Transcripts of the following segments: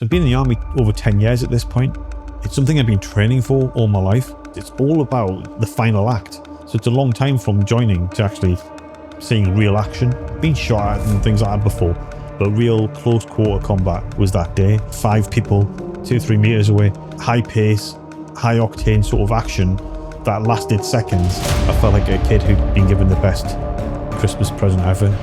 I've been in the army over 10 years at this point. It's something I've been training for all my life. It's all about the final act. So it's a long time from joining to actually seeing real action. Been shot at and things like that before, but real close quarter combat was that day. 5 people, 2-3 meters away, high pace, high octane sort of action that lasted seconds. I felt like a kid who'd been given the best Christmas present ever.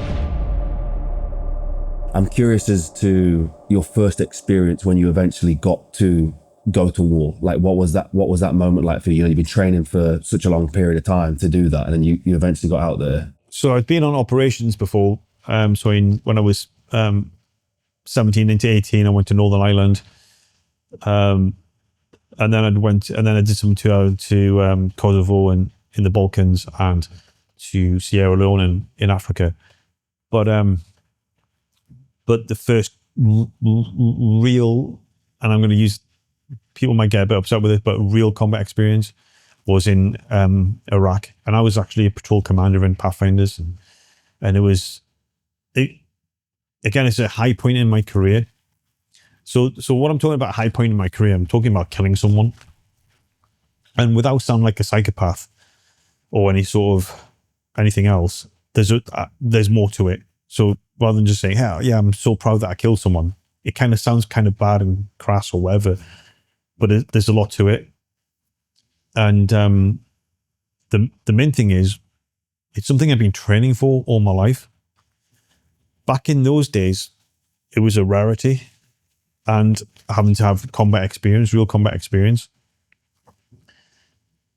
I'm curious as to your first experience when you eventually got to go to war. Like, what was that moment like for you? You've been training for such a long period of time to do that, and then you eventually got out there. So I'd been on operations before. When I was 17 into 18, I went to Northern Ireland. And then I did some tour to Kosovo and in the Balkans and to Sierra Leone in Africa. But the first real, and I'm going to use, people might get a bit upset with it, but real combat experience was in Iraq. And I was actually a patrol commander in Pathfinders. And again, it's a high point in my career. So what I'm talking about high point in my career, I'm talking about killing someone. And without sounding like a psychopath or any sort of anything else, there's more to it. So rather than just saying, "Hell, yeah, I'm so proud that I killed someone," it kind of sounds kind of bad and crass or whatever, but there's a lot to it. And the main thing is, it's something I've been training for all my life. Back in those days, it was a rarity, and having to have combat experience, real combat experience.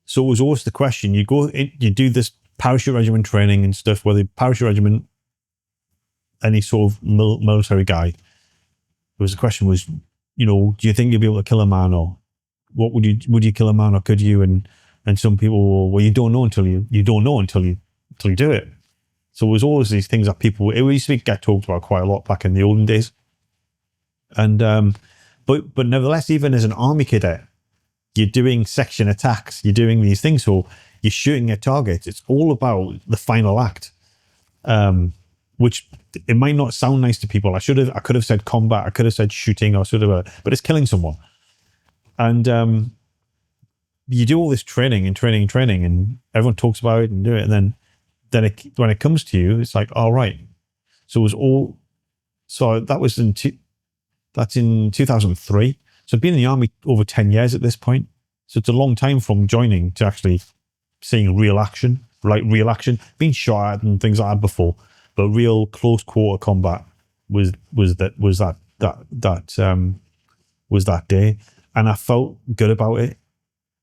So it was always the question: you do this parachute regiment training and stuff, where the parachute regiment, any sort of military guy, the question was, do you think you'll be able to kill a man, or would you kill a man, or could you? And some people, well, you don't know until you do it. So it was always these things that it used to get talked about quite a lot back in the olden days. And but nevertheless, even as an army cadet, you're doing section attacks, you're doing these things, so you're shooting at targets. It's all about the final act. Which it might not sound nice to people. I could have said combat, I could have said shooting, or but it's killing someone. And you do all this training, and everyone talks about it and do it, and then when it comes to you, it's like, all right. So it was all. So that's in 2003. So I've been in the army over 10 years at this point. So it's a long time from joining to actually seeing real action, being shot at and things like that before. But real close quarter combat was that day, and I felt good about it.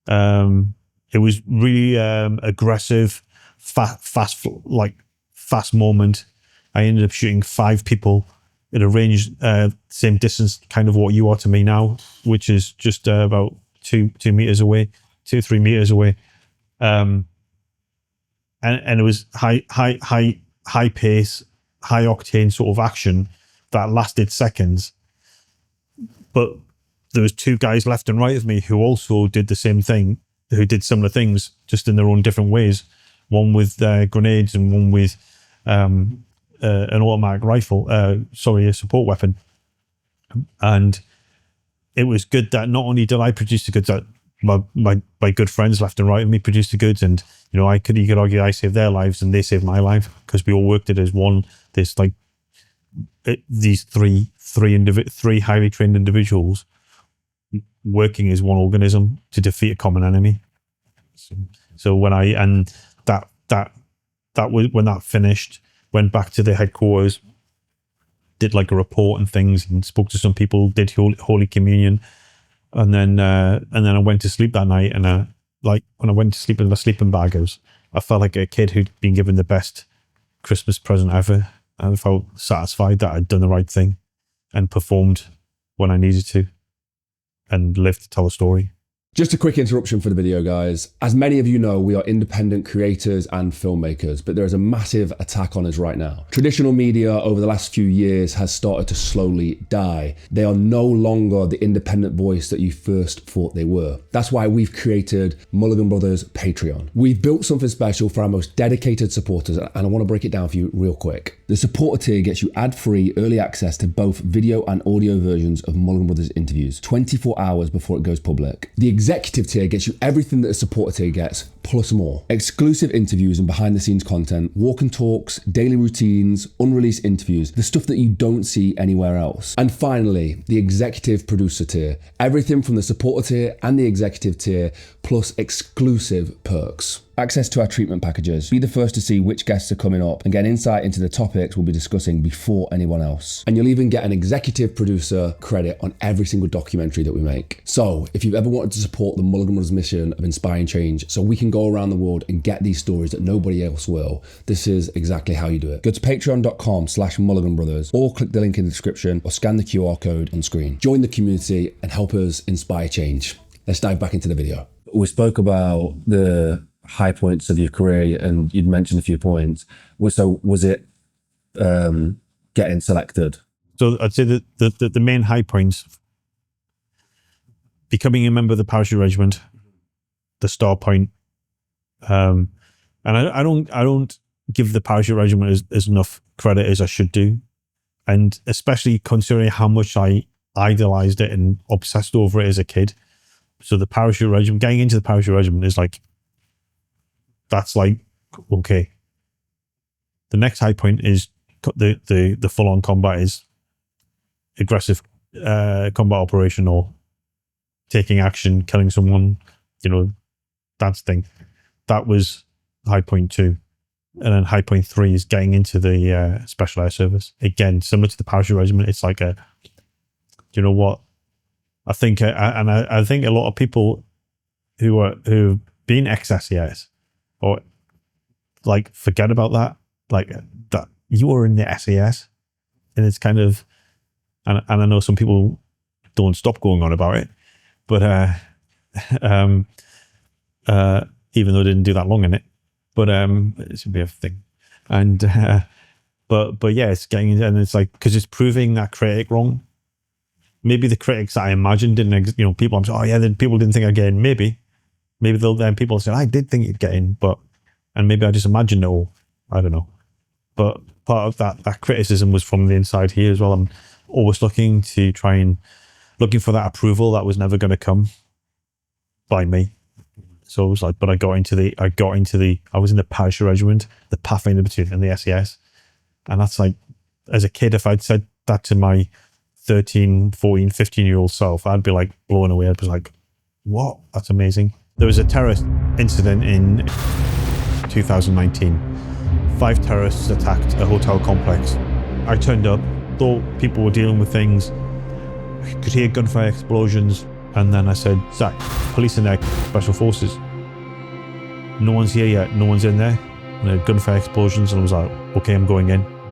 It was really aggressive, fast moment. I ended up shooting 5 people at a range, same distance, kind of what you are to me now, which is just about 2 meters away, 2-3 meters away, and it was high pace, high octane sort of action that lasted seconds. But there was 2 guys left and right of me who also did the same thing, who did similar things, just in their own different ways. One with grenades and one with an automatic rifle, a support weapon. And it was good that not only did I produce the goods, that my good friends left and right of me produced the goods, and you could argue I saved their lives and they saved my life, because we all worked it as one. These three highly trained individuals working as one organism to defeat a common enemy. So when that finished, went back to the headquarters, did like a report and things, and spoke to some people, did Holy Communion, and then I went to sleep that night. And when I went to sleep in the sleeping bag, I felt like a kid who'd been given the best Christmas present ever. I felt satisfied that I'd done the right thing and performed when I needed to, and lived to tell a story. Just a quick interruption for the video, guys. As many of you know, we are independent creators and filmmakers, but there is a massive attack on us right now. Traditional media over the last few years has started to slowly die. They are no longer the independent voice that you first thought they were. That's why we've created Mulligan Brothers Patreon. We've built something special for our most dedicated supporters, and I want to break it down for you real quick. The supporter tier gets you ad-free early access to both video and audio versions of Mulligan Brothers interviews 24 hours before it goes public. The executive tier gets you everything that a supporter tier gets, plus more. Exclusive interviews and behind the scenes content, walk and talks, daily routines, unreleased interviews, the stuff that you don't see anywhere else. And finally, the executive producer tier. Everything from the supporter tier and the executive tier, plus exclusive perks. Access to our treatment packages. Be the first to see which guests are coming up and get insight into the topics we'll be discussing before anyone else. And you'll even get an executive producer credit on every single documentary that we make. So if you've ever wanted to support the Mulligan Brothers mission of inspiring change so we can go around the world and get these stories that nobody else will, this is exactly how you do it. Go to patreon.com/Mulligan Brothers or click the link in the description or scan the QR code on screen. Join the community and help us inspire change. Let's dive back into the video. We spoke about the high points of your career and you'd mentioned a few points. So was it getting selected? So I'd say that the main high points, becoming a member of the parachute regiment, the star point. And I don't give the parachute regiment as enough credit as I should do. And especially considering how much I idolized it and obsessed over it as a kid. So the parachute regiment, getting into the parachute regiment is like, that's like, okay. The next high point is the full-on combat is aggressive combat operation or taking action, killing someone, you know, that thing. That was high point 2. And then high point 3 is getting into the Special Air Service. Again, similar to the parachute regiment, it's like you know what? I think, I think a lot of people who've been ex-SAS or like forget about that, like that you were in the SAS, and it's kind of, and I know some people don't stop going on about it, but even though I didn't do that long in it, but it should be a thing, and but yeah, it's getting, and it's like, because it's proving that critic wrong. Maybe the critics that I imagined didn't, you know, people, I'm saying, oh yeah, then people didn't think I'd get in. Maybe they'll then people say, I did think you'd get in, but, and maybe I just imagined it all. I don't know. But part of that criticism was from the inside here as well. I'm always looking for that approval that was never going to come by me. So it was like, but I was in the parachute regiment, the Pathfinder platoon and the SAS. And that's like, as a kid, if I'd said that to my 13, 14, 15-year-old self, I'd be like blown away. I'd be like, what? That's amazing. There was a terrorist incident in 2019. 5 terrorists attacked a hotel complex. I turned up, thought people were dealing with things, could hear gunfire explosions, and then I said, Zach, police in there, special forces. No one's here yet, no one's in there. And there were gunfire explosions, and I was like, okay, I'm going in.